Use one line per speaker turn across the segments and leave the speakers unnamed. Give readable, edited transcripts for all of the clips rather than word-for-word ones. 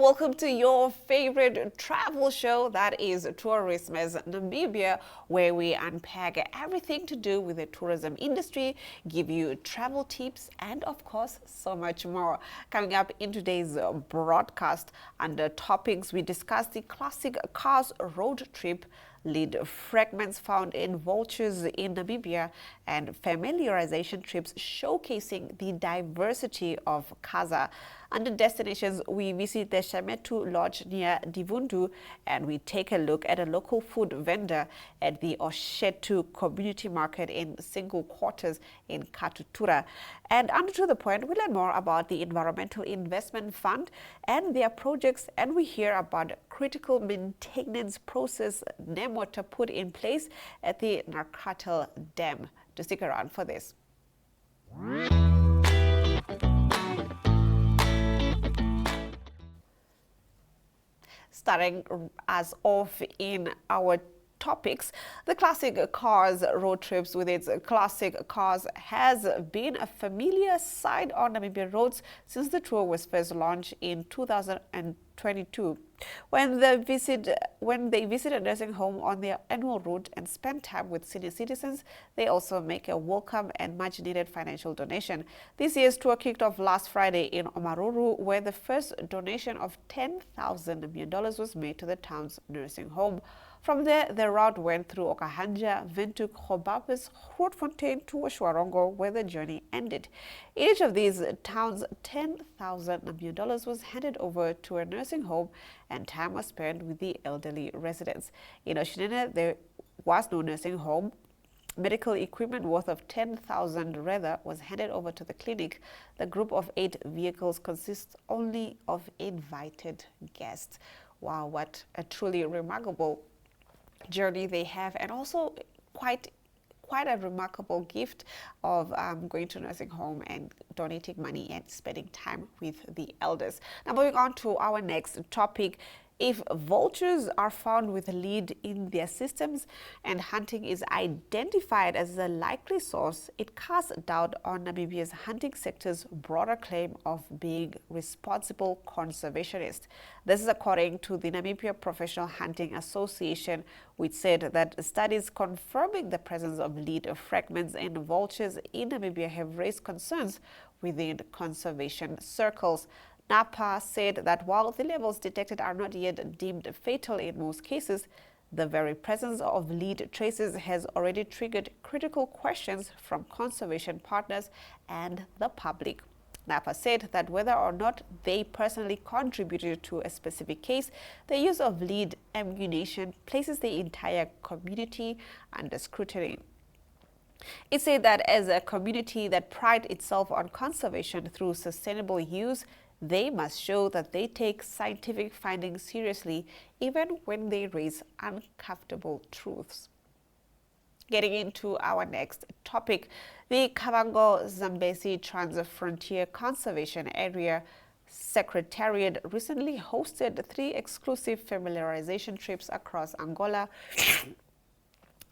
welcome to your favorite travel show, that is Tourismus Namibia, where we unpack everything to do with the tourism industry, give you travel tips, and of course, so much more. Coming up in today's broadcast, under topics, we discuss the classic cars road trip, lead fragments found in vultures in Namibia, and familiarization trips showcasing the diversity of KAZA. Under destinations, we visit the Shametu Lodge near Divundu, and we take a look at a local food vendor at the Oshetu Community Market in single quarters in Katutura. And under To The Point, we learn more about the Environmental Investment Fund and their projects, and we hear about critical maintenance process NamWater put in place at the Neckartal Dam. To stick around for this. Starting us off in our topics, the classic cars road trips with its classic cars has been a familiar sight on Namibian roads since the tour was first launched in 2022. When they visit a nursing home on their annual route and spend time with senior citizens, they also make a welcome and much needed financial donation. This year's tour kicked off last Friday in Omaruru, where the first donation of $10,000 million was made to the town's nursing home. From there, the route went through Okahanja, Windhoek, Gobabis, Grootfontein to Oshwarongo, where the journey ended. In each of these towns, $10,000 million was handed over to a nursing home, and time was spent with the elderly residents. In Oshinene, there was no nursing home. Medical equipment worth of 10,000 rather was handed over to the clinic. The group of 8 vehicles consists only of invited guests. Wow, what a truly remarkable journey they have, and also quite a remarkable gift of going to a nursing home and donating money and spending time with the elders. Now, moving on to our next topic. If vultures are found with a lead in their systems and hunting is identified as a likely source, it casts doubt on Namibia's hunting sector's broader claim of being responsible conservationist. This is according to the Namibia Professional Hunting Association, which said that studies confirming the presence of lead fragments in vultures in Namibia have raised concerns within conservation circles. NAPA said that while the levels detected are not yet deemed fatal in most cases, the very presence of lead traces has already triggered critical questions from conservation partners and the public. NAPA said that whether or not they personally contributed to a specific case, the use of lead ammunition places the entire community under scrutiny. It said that as a community that prides itself on conservation through sustainable use, they must show that they take scientific findings seriously, even when they raise uncomfortable truths. Getting into our next topic, the Kavango-Zambezi Trans-Frontier Conservation Area Secretariat recently hosted 3 exclusive familiarization trips across Angola,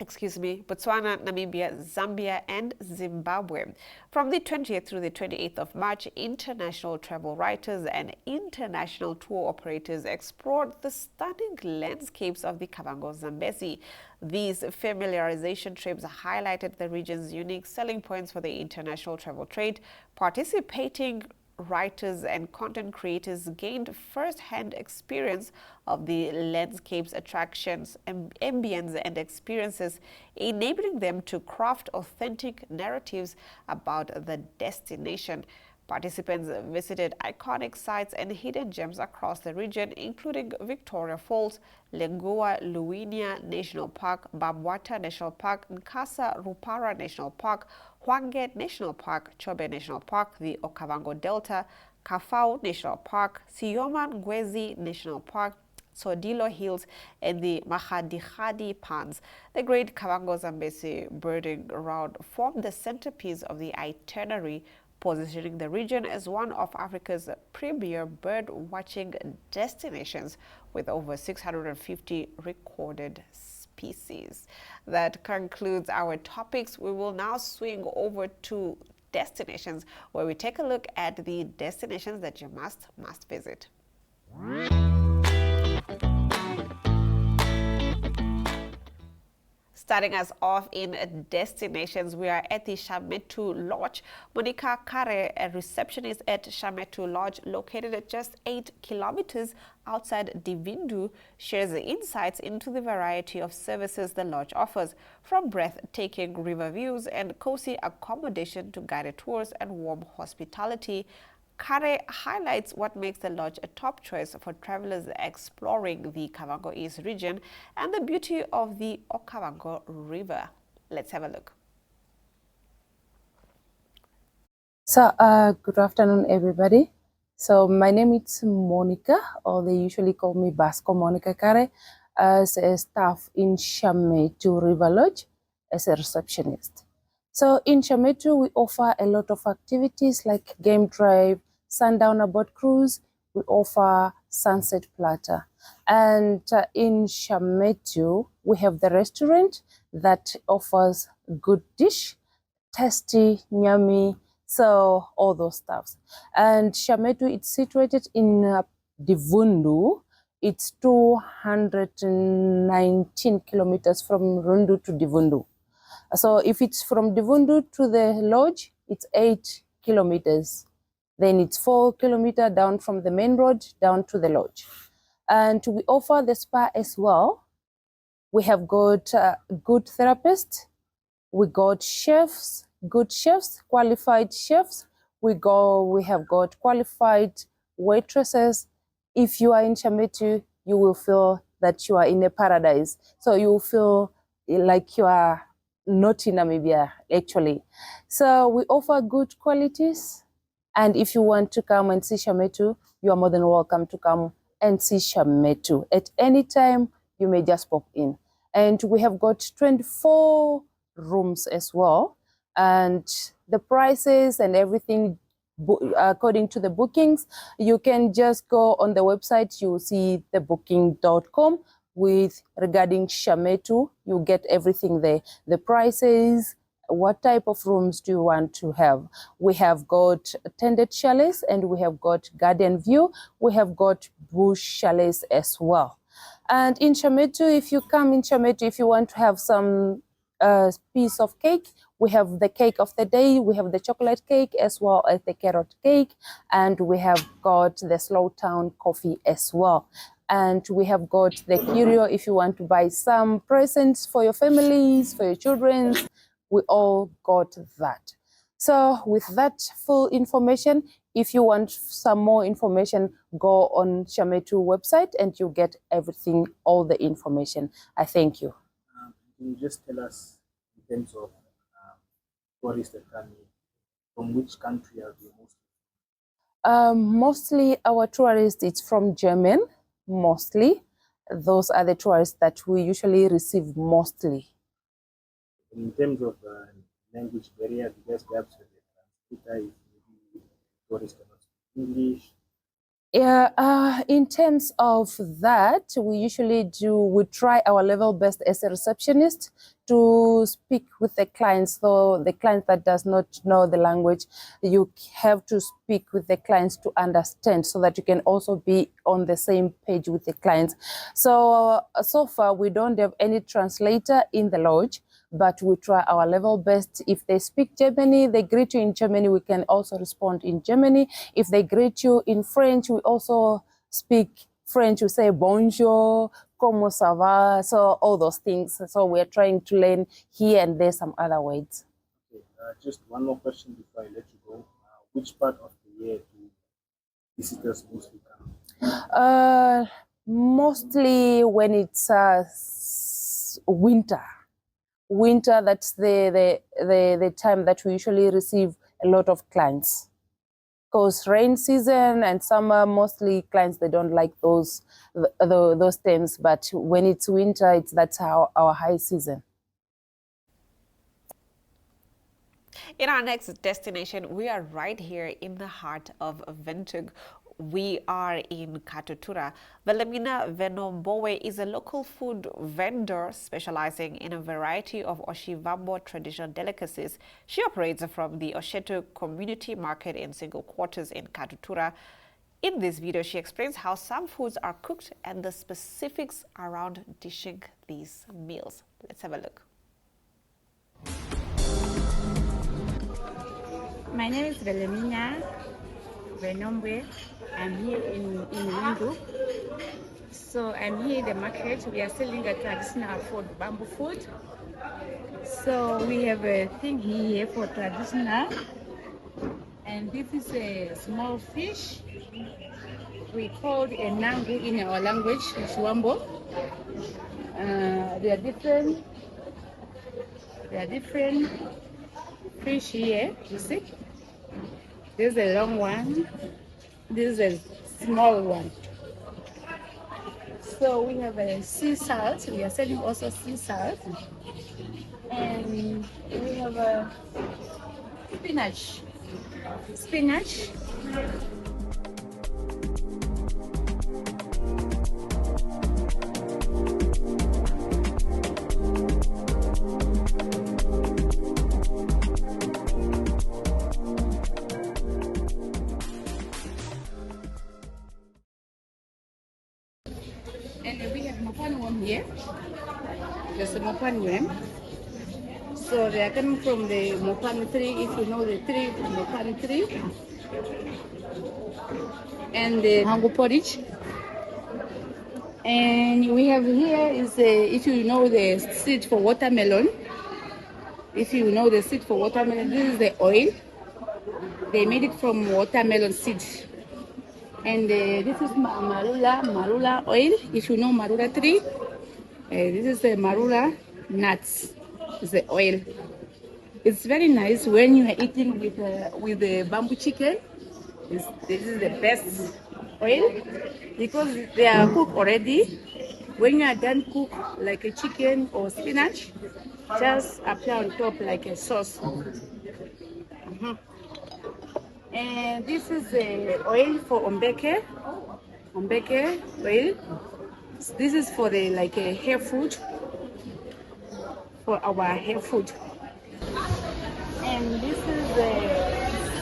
Botswana, Namibia, Zambia, and Zimbabwe. From the 20th through the 28th of March, international travel writers and international tour operators explored the stunning landscapes of the Kavango-Zambezi. These familiarization trips highlighted the region's unique selling points for the international travel trade. Participating writers and content creators gained first-hand experience of the landscape's attractions, ambience, and experiences, enabling them to craft authentic narratives about the destination. Participants visited iconic sites and hidden gems across the region, including Victoria Falls, Lengua Luinia National Park, Bamwata National Park, Nkasa Rupara National Park, Hwange National Park, Chobe National Park, the Okavango Delta, Kafau National Park, Sioma Ngwezi National Park, Tsodilo Hills, and the Mahadihadi Ponds. The Great Kavango-Zambezi birding route formed the centerpiece of the itinerary, positioning the region as one of Africa's premier bird-watching destinations with over 650 recorded species. That concludes our topics. We will now swing over to destinations, where we take a look at the destinations that you must visit. Starting us off in destinations, we are at the Shametu Lodge. Monica Kare, a receptionist at Shametu Lodge, located at just 8 kilometers outside Divundu, shares the insights into the variety of services the lodge offers, from breathtaking river views and cozy accommodation to guided tours and warm hospitality. Kare highlights what makes the lodge a top choice for travelers exploring the Kavango East region and the beauty of the Okavango River. Let's have a look.
So, good afternoon, everybody. So, my name is Monica, or they usually call me Basco Monica Kare, as a staff in Shametu River Lodge as a receptionist. So, in Shametu, we offer a lot of activities like game drive, sundowner boat cruise. We offer sunset platter. And in Shametu, we have the restaurant that offers good dish, tasty, yummy, so all those stuffs. And Shametu, it's situated in Divundu. It's 219 kilometers from Rundu to Divundu. So if it's from Divundu to the lodge, it's 8 kilometers. Then it's 4 kilometers down from the main road down to the lodge. And we offer the spa as well. We have got good therapists. We got chefs, good chefs, qualified chefs. We have got qualified waitresses. If you are in Shametu, you will feel that you are in a paradise. So you will feel like you are not in Namibia, actually. So we offer good qualities. And if you want to come and see Shametu, you are more than welcome to come and see Shametu. At any time, you may just pop in. And we have got 24 rooms as well. And the prices and everything, according to the bookings, you can just go on the website. You will see the booking.com with regarding Shametu. You get everything there. The prices, what type of rooms do you want to have? We have got tended chalets and we have got garden view. We have got bush chalets as well. And in Shametu, if you come in Shametu, if you want to have some piece of cake, we have the cake of the day, we have the chocolate cake as well as the carrot cake, and we have got the Slow Town coffee as well. And we have got the curio if you want to buy some presents for your families, for your children. We all got that. So with that full information, if you want some more information, go on Shametu website and you get everything, all the information. I thank you.
Can you just tell us in terms of tourists that come in, from which country are they mostly?
Mostly our tourists, it's from Germany, mostly. Those are the tourists that we usually receive mostly.
In terms of language barrier, you guys perhaps have a translator if maybe tourists cannot speak English?
Yeah, in terms of that, we try our level best as a receptionist to speak with the clients. So the client that does not know the language, you have to speak with the clients to understand so that you can also be on the same page with the clients. So far, we don't have any translator in the lodge, but we try our level best. If they speak Germany, they greet you in Germany, we can also respond in Germany. If they greet you in French, we also speak French. We say bonjour, comment ça va, so all those things. So we're trying to learn here and there some other words.
Okay, just one more question before I let you go. Which part of the year do visitors mostly come?
Mostly when it's winter. Winter, that's the time that we usually receive a lot of clients. Because rain season and summer, mostly clients, they don't like those times. But when it's winter, that's our high season.
In our next destination, we are right here in the heart of Windhoek. We are in Katutura. Velemina Venombowe is a local food vendor specializing in a variety of Oshivambo traditional delicacies. She operates from the Oshetu Community Market in single quarters in Katutura. In this video, she explains how some foods are cooked and the specifics around dishing these meals. Let's have a look.
My name is Belemina Benombe. I'm here in Divundu. So I'm here in the market. We are selling a traditional food, bamboo food. So we have a thing here for traditional. And this is a small fish. We call it a nangu in our language, Shwambo. There are different fish here, you see. This is a long one. This is a small one. So we have a sea salt. We are selling also sea salt. And we have a spinach. And we have Mopan worm here. There's a Mopan worm. So they are coming from the Mopan tree, if you know the tree, Mopan tree. And the mango porridge. And we have here is if you know the seed for watermelon. If you know the seed for watermelon, this is the oil. They made it from watermelon seed. And this is marula oil. If you know marula tree, this is the marula nuts. It's the oil. It's very nice when you are eating with the bamboo chicken. This is the best oil because they are cooked already. When you are done cook like a chicken or spinach, just apply on top like a sauce. And this is the oil for ombeke oil. This is for the like a hair food, for our hair food. And this is the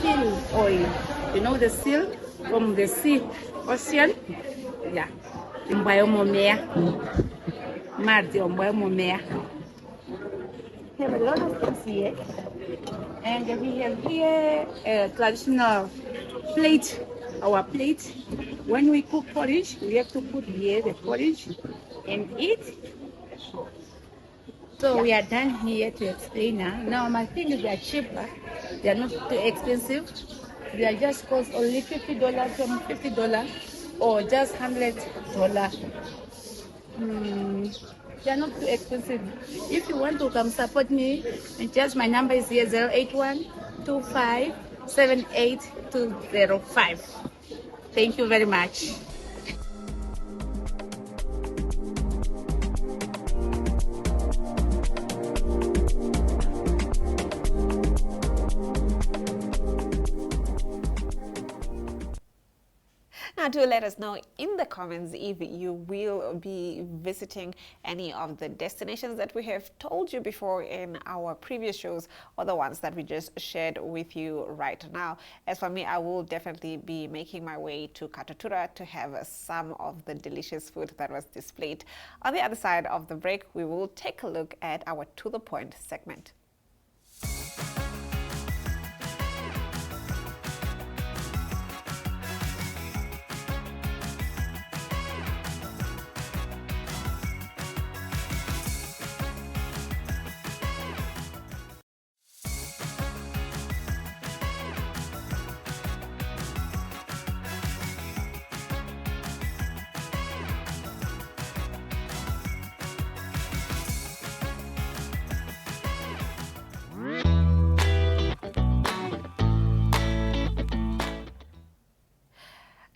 seal oil. You know the seal from the sea, ocean? Yeah. Mbayomomea. Mardi mbayomomea. We have a lot of things here. And we have here a traditional plate, our plate. When we cook porridge, we have to put here the porridge and eat. So we are done here to explain now. Now my things are cheaper. They are not too expensive. They are just cost only $50 from $50 or just $100. They are not too expensive. If you want to come support me, just my number is here 081-2578-205. Thank you very much.
Now, do let us know in the comments if you will be visiting any of the destinations that we have told you before in our previous shows or the ones that we just shared with you right now. As for me, I will definitely be making my way to Katutura to have some of the delicious food that was displayed. On the other side of the break, we will take a look at our To The Point segment.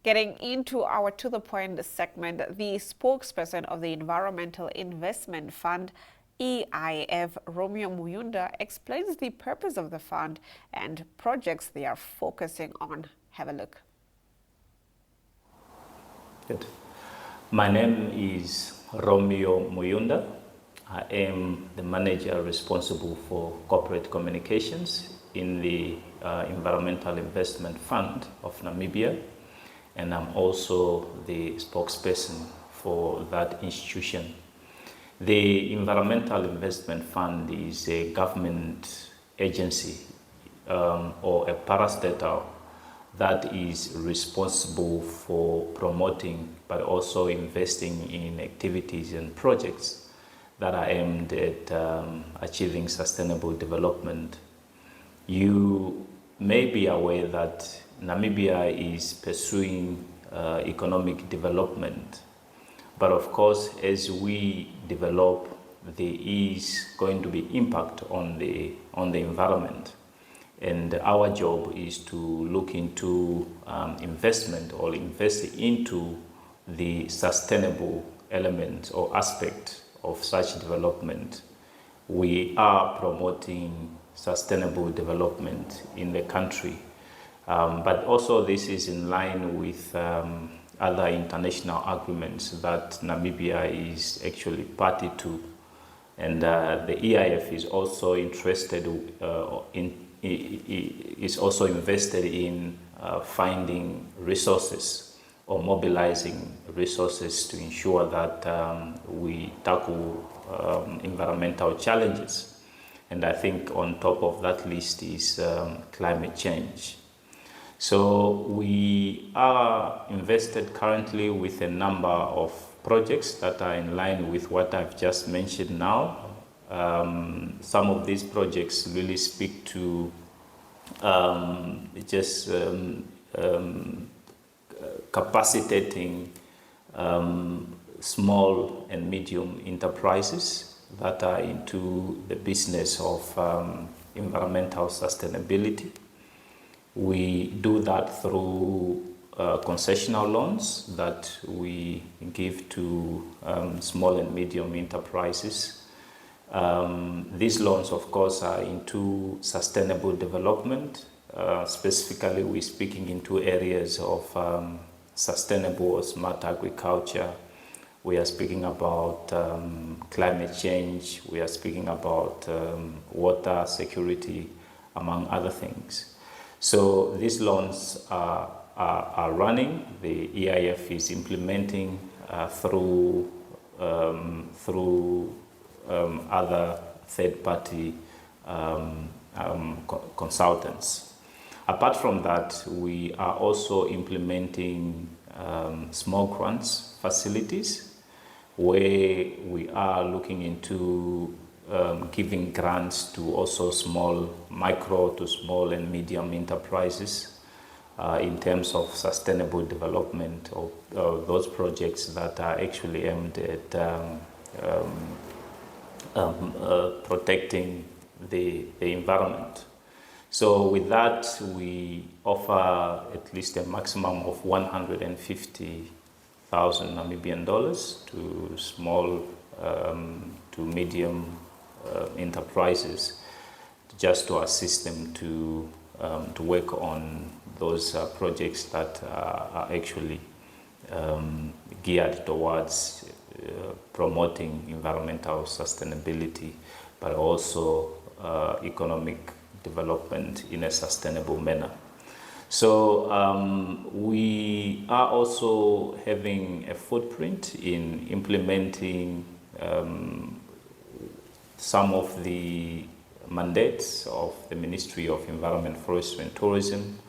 Getting into our To The Point segment, the spokesperson of the Environmental Investment Fund, EIF, Romeo Muyunda, explains the purpose of the fund and projects they are focusing on. Have a look.
Good. My name is Romeo Muyunda. I am the manager responsible for corporate communications in the Environmental Investment Fund of Namibia. and I'm also the spokesperson for that institution. The Environmental Investment Fund is a government agency or a parastatal that is responsible for promoting but also investing in activities and projects that are aimed at achieving sustainable development. You may be aware that Namibia is pursuing economic development, but of course, as we develop, there is going to be impact on the environment. And our job is to look into investment or invest into the sustainable element or aspect of such development. We are promoting sustainable development in the country, but also this is in line with other international agreements that Namibia is actually party to, and the EIF is also interested is also invested in finding resources or mobilizing resources to ensure that we tackle environmental challenges. And I think on top of that list is climate change. So we are invested currently with a number of projects that are in line with what I've just mentioned now. Some of these projects really speak to capacitating small and medium enterprises that are into the business of environmental sustainability. We do that through concessional loans that we give to small and medium enterprises. These loans, of course, are into sustainable development. Specifically, we're speaking into areas of sustainable or smart agriculture. We are speaking about climate change. We are speaking about water security, among other things. So these loans are running. The EIF is implementing through other third-party consultants. Apart from that, we are also implementing small grants facilities where we are looking into giving grants to also micro to small and medium enterprises in terms of sustainable development of those projects that are actually aimed at protecting the environment. So with that, we offer at least a maximum of 150,000 Namibian dollars to small to medium enterprises, just to assist them to work on those projects that are actually geared towards promoting environmental sustainability, but also economic development in a sustainable manner. So we are also having a footprint in implementing some of the mandates of the Ministry of Environment, Forestry and Tourism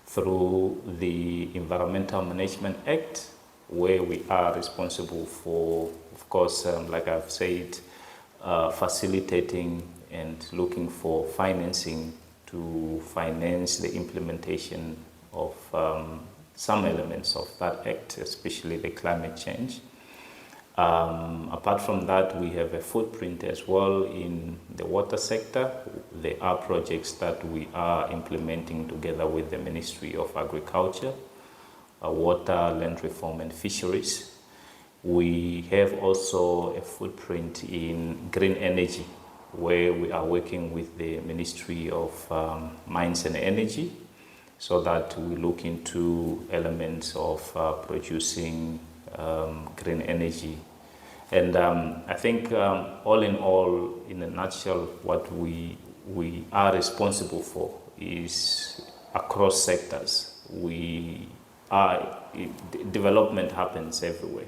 through the Environmental Management Act, where we are responsible for, of course, like I've said, facilitating and looking for financing to finance the implementation of some elements of that act, especially the climate change. Apart from that, we have a footprint as well in the water sector. There are projects that we are implementing together with the Ministry of Agriculture, Water, Land Reform and Fisheries. We have also a footprint in green energy, where we are working with the Ministry of Mines and Energy, so that we look into elements of producing green energy. And I think all in all, in a nutshell, what we are responsible for is across sectors. We development happens everywhere.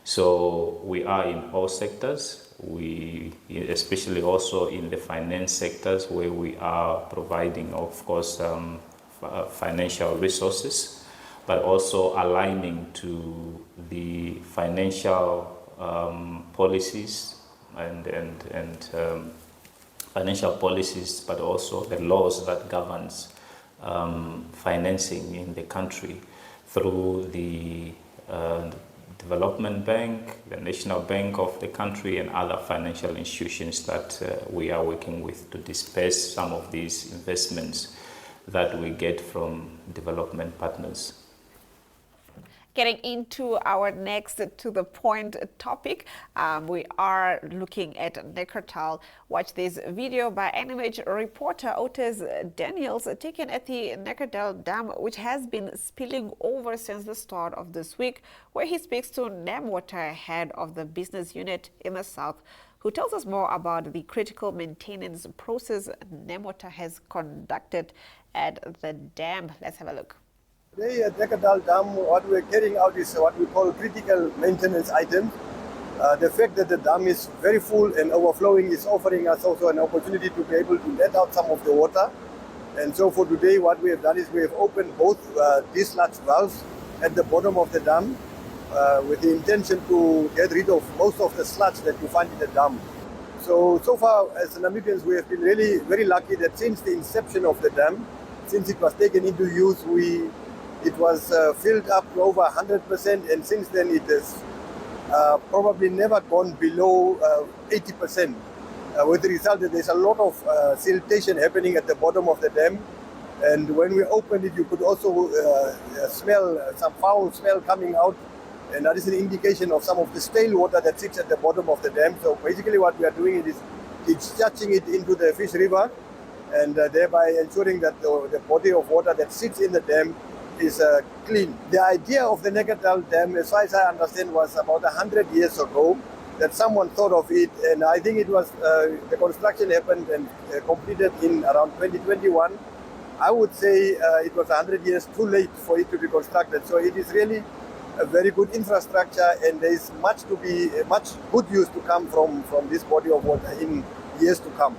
So we are in all sectors. We, especially also in the finance sectors, where we are providing, of course, financial resources, but also aligning to the financial policies and financial policies, but also the laws that governs financing in the country through the Development Bank, the National Bank of the country, and other financial institutions that we are working with to disperse some of these investments that we get from development partners.
Getting into our next to the point topic, we are looking at Neckartal. Watch this video by NMH reporter Otis Daniels taken at the Neckartal Dam, which has been spilling over since the start of this week, where he speaks to NamWater, head of the business unit in the south, who tells us more about the critical maintenance process NamWater has conducted at the dam. Let's have a look.
Today at Neckartal Dam, what we're carrying out is what we call critical maintenance items. The fact that the dam is very full and overflowing is offering us also an opportunity to be able to let out some of the water. And so for today, what we have done is we have opened both dislodge valves at the bottom of the dam with the intention to get rid of most of the sludge that you find in the dam. So far, as Namibians, we have been really very lucky that since the inception of the dam, since it was taken into use, it was filled up to over 100%, and since then it has probably never gone below 80%, with the result that there's a lot of siltation happening at the bottom of the dam. And when we opened it, you could also smell some foul smell coming out, and that is an indication of some of the stale water that sits at the bottom of the dam. So basically what we are doing is discharging it into the Fish River, and thereby ensuring that the body of water that sits in the dam is clean. The idea of the Neckartal Dam, as far as I understand, was about 100 years ago that someone thought of it, and I think it was the construction happened and completed in around 2021. I would say it was 100 years too late for it to be constructed. So it is really a very good infrastructure, and there is much good use to come from this body of water in years to come.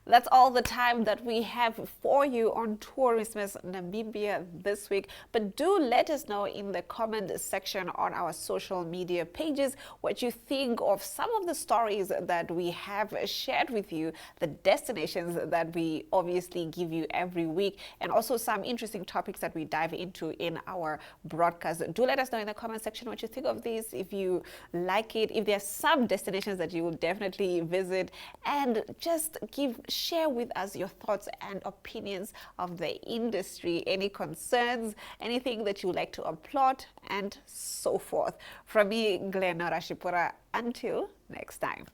That's all the time that we have for you on Tourismus Namibia this week. But do let us know in the comment section on our social media pages what you think of some of the stories that we have shared with you, the destinations that we obviously give you every week, and also some interesting topics that we dive into in our broadcast. Do let us know in the comment section what you think of this, if you like it, if there are some destinations that you will definitely visit, and just share with us your thoughts and opinions of the industry, any concerns, anything that you would like to applaud, and so forth. From me, Glenora Shipura, until next time.